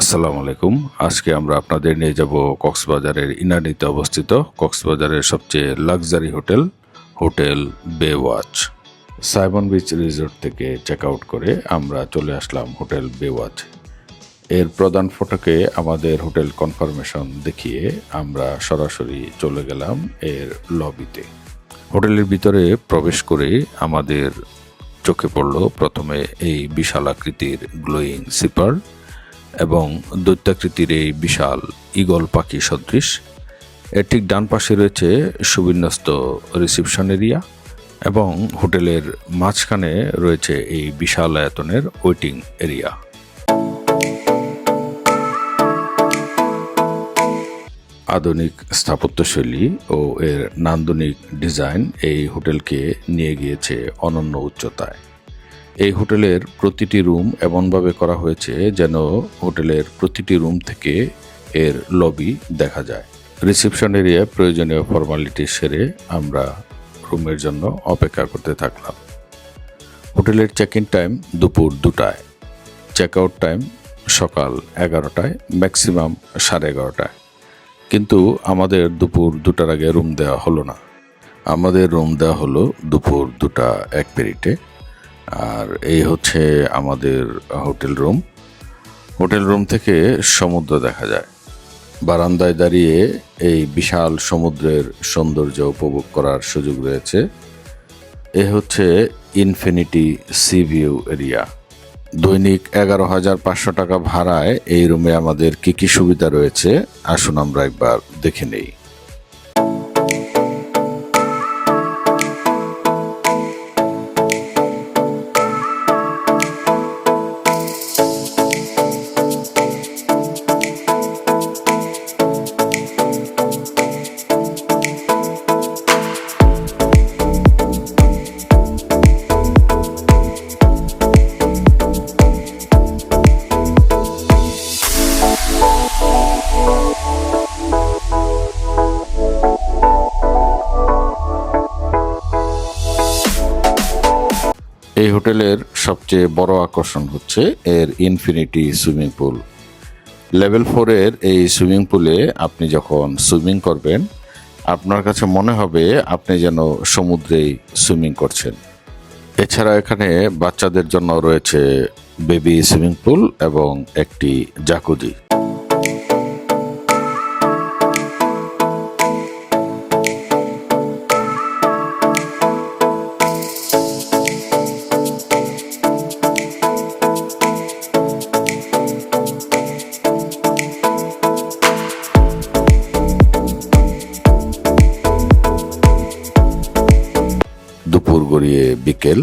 আসসালামু আলাইকুম। আজকে আমরা আপনাদের নিয়ে যাব কক্সবাজারের ইনানীতে অবস্থিত কক্সবাজারের সবচেয়ে লাক্সারি হোটেল, হোটেল বে ওয়াচ। সাইমন বিচ রিসোর্ট থেকে চেক আউট করে আমরা চলে আসলাম হোটেল বে ওয়াচ। এর প্রধান ফটকে আমাদের হোটেল কনফার্মেশন দেখিয়ে আমরা সরাসরি চলে গেলাম এর লবিতে। হোটেলের ভিতরে প্রবেশ করে আমাদের চোখে পড়ল প্রথমে এই বিশাল আকৃতির গ্লোয়িং সিপার এবং দৈত্যাকৃতির এই বিশাল ঈগল পাখি সদৃশ। এর ঠিক ডান পাশে রয়েছে সুবিন্যস্ত রিসেপশন এরিয়া এবং হোটেলের মাঝখানে রয়েছে এই বিশাল আয়তনের ওয়েটিং এরিয়া। আধুনিক স্থাপত্যশৈলী ও এর নান্দনিক ডিজাইন এই হোটেলকে নিয়ে গিয়েছে অনন্য উচ্চতায়। এই হোটেলের প্রতিটি রুম এমনভাবে করা হয়েছে যেন হোটেলের প্রতিটি রুম থেকে এর লবি দেখা যায়। রিসেপশন এরিয়ায় প্রয়োজনীয় ফর্মালিটি সেরে আমরা রুমের জন্য অপেক্ষা করতে থাকলাম। হোটেলের চেক ইন টাইম দুপুর 2টায়, চেক আউট টাইম সকাল 11টায়, ম্যাক্সিমাম 11:30টায়। কিন্তু আমাদের দুপুর 2টার আগে রুম দেওয়া হলো না। আমাদের রুম দেওয়া হলো দুপুর 2:01 আর এই হচ্ছে আমাদের হোটেল রুম। হোটেল রুম থেকে সমুদ্র দেখা যায়। বারান্দায় দাঁড়িয়ে এই বিশাল সমুদ্রের সৌন্দর্য উপভোগ করার সুযোগ রয়েছে। এ হচ্ছে ইনফিনিটি সি ভিউ এরিয়া। দৈনিক 11,500 টাকা ভাড়ায় এই রুমে আমাদের কি কি সুবিধা রয়েছে আসুন আমরা একবার দেখে নেই। এই হোটেলের সবচেয়ে বড় আকর্ষণ হচ্ছে এর ইনফিনিটি সুইমিং পুল। লেভেল 4-এর এই সুইমিং পুলে আপনি যখন সুইমিং করবেন আপনার কাছে মনে হবে আপনি যেন সমুদ্রেই সুইমিং করছেন। এছাড়া এখানে বাচ্চাদের জন্য রয়েছে বেবি সুইমিং পুল এবং একটি জাকুজি। দুপুর গড়িয়ে বিকেল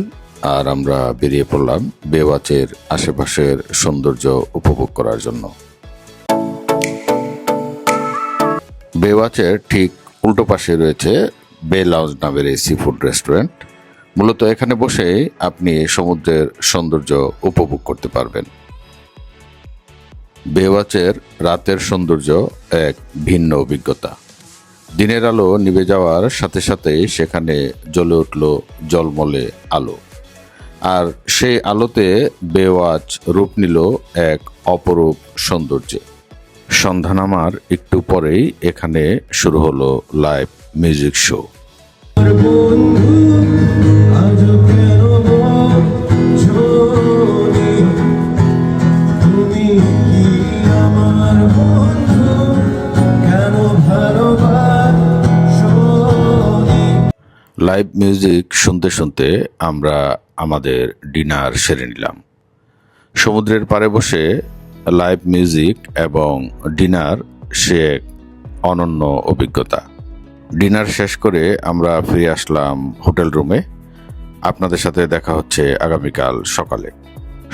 আর আমরা বেরিয়ে পড়লাম বে ওয়াচের আশেপাশের সৌন্দর্য উপভোগ করার জন্য। বে ওয়াচের ঠিক উল্টো পাশে রয়েছে বে লাউঞ্জ নামের এই সি ফুড রেস্টুরেন্ট। মূলত এখানে বসে আপনি সমুদ্রের সৌন্দর্য উপভোগ করতে পারবেন। বে ওয়াচের রাতের সৌন্দর্য এক ভিন্ন অভিজ্ঞতা। দিনের আলো নিভে যাওয়ার সাথে সাথেই সেখানে জ্বলে উঠল জলমলে আলো, আর সেই আলোতে বে ওয়াচ রূপ নিল এক অপরূপ সৌন্দর্যে। সন্ধ্যা নামার একটু পরেই এখানে শুরু হলো live music show. Live music শুনতে শুনতে আমরা আমাদের ডিনার সেরে নিলাম। সমুদ্রের পাড়ে বসে লাইভ মিউজিক এবং ডিনার সে এক অনন্য অভিজ্ঞতা। ডিনার শেষ করে আমরা ফিরে আসলাম হোটেল রুমে। আপনাদের সাথে দেখা হচ্ছে আগামীকাল সকালে।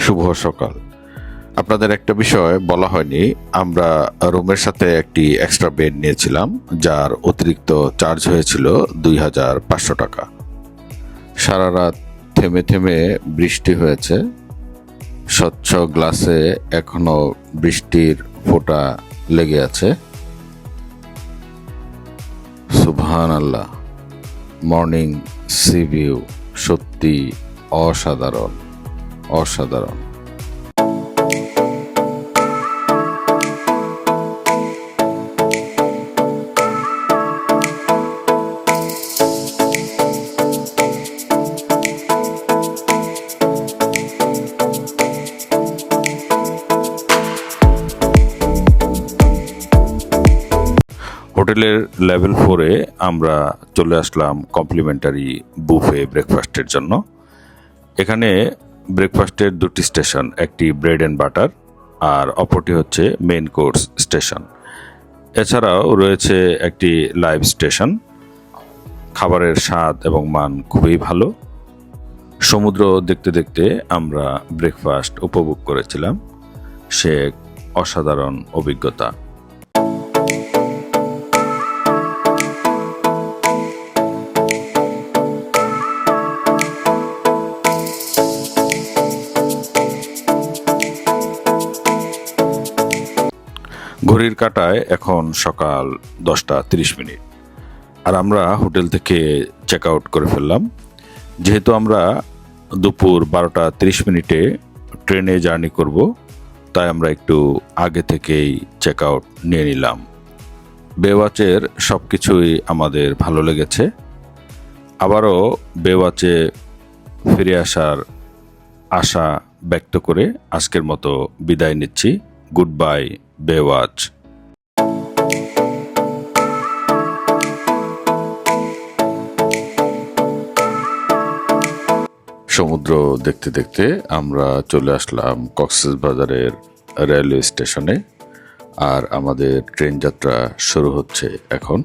শুভ সকাল। আপনাদের একটা বিষয় বলা হয়নি, আমরা রুমের সাথে একটি এক্সট্রা বেড নিয়েছিলাম যার অতিরিক্ত চার্জ হয়েছিল 2,500 টাকা। সারা রাত থেমে থেমে বৃষ্টি হয়েছে। স্বচ্ছ গ্লাসে এখনো বৃষ্টির ফোঁটা লেগে আছে। সুবহানাল্লাহ, মর্নিং সি ভিউ সত্যি অসাধারণ অসাধারণ। হোটেলের লেভেল 4-এ আমরা চলে আসলাম কমপ্লিমেন্টারি বুফে ব্রেকফাস্টের জন্য। এখানে ব্রেকফাস্টের দুটি স্টেশন, একটি ব্রেড অ্যান্ড বাটার আর অপরটি হচ্ছে মেইন কোর্স স্টেশন। এছাড়াও রয়েছে একটি লাইভ স্টেশন। খাবারের স্বাদ এবং মান খুবই ভালো। সমুদ্র দেখতে দেখতে আমরা ব্রেকফাস্ট উপভোগ করেছিলাম। সে এক অসাধারণ অভিজ্ঞতা। ঘড়ির কাঁটায় এখন সকাল 10:30। আর আমরা হোটেল থেকে চেক আউট করে ফেললাম। যেহেতু আমরা দুপুর 12:30 ট্রেনে জার্নি করব, তাই আমরা একটু আগে থেকেই চেক আউট নিয়ে নিলাম। বেওয়াচের সব কিছুই আমাদের ভালো লেগেছে। আবারও বেওয়াচে ফিরে আসার আশা ব্যক্ত করে আজকের মতো বিদায় নিচ্ছি। Good bye Baywatch. সমুদ্র দেখতে দেখতে আমরা চলে আসলাম কক্সবাজারের রেলওয়ে স্টেশনে। আর আমাদের ট্রেন যাত্রা শুরু হচ্ছে এখন।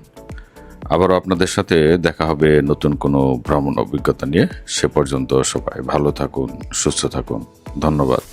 আবারও আপনাদের সাথে দেখা হবে নতুন কোনো ভ্রমণ অভিজ্ঞতা নিয়ে। সে পর্যন্ত সবাই ভালো থাকুন, সুস্থ থাকুন। ধন্যবাদ।